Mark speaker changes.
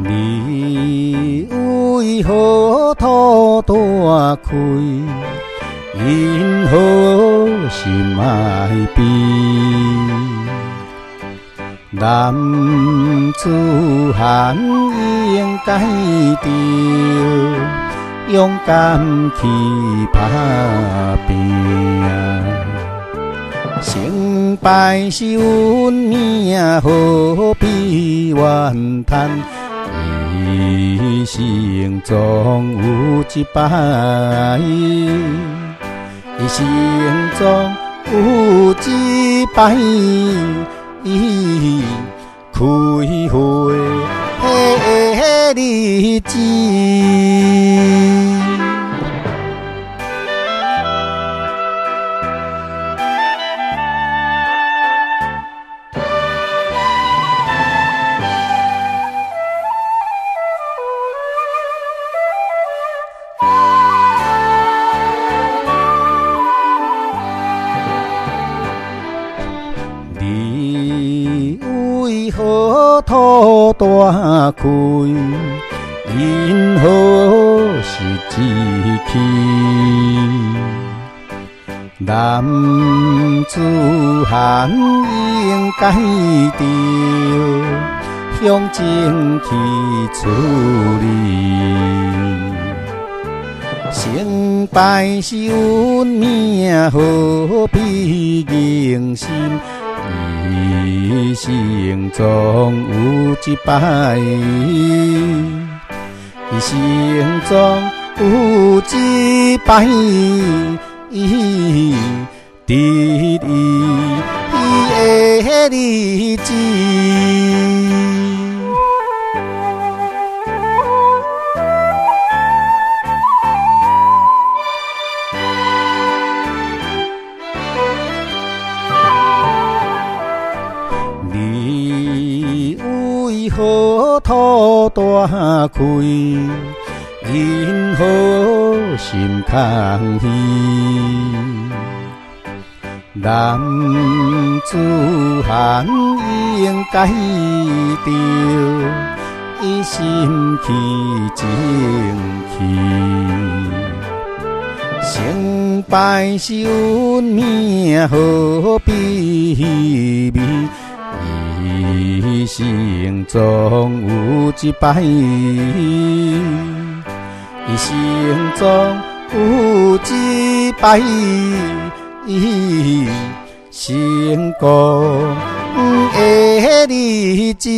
Speaker 1: 你为何土大开？因何心爱悲？男子汉应该着勇敢去打拼。成败是运命，何必怨叹？一生总有一摆，一生总有一摆，开花的日子。你为何土大开？因何是志气？男子汉应该着向前去处理。成败是运命，何必硬心？一生总有一摆，一生总有一摆，得意的日子。你为何土大开？因何心空虚？男子汉应该着一心去争气。成败是运命，何必悲？一生总有一摆，一生总有一摆，成功的日子。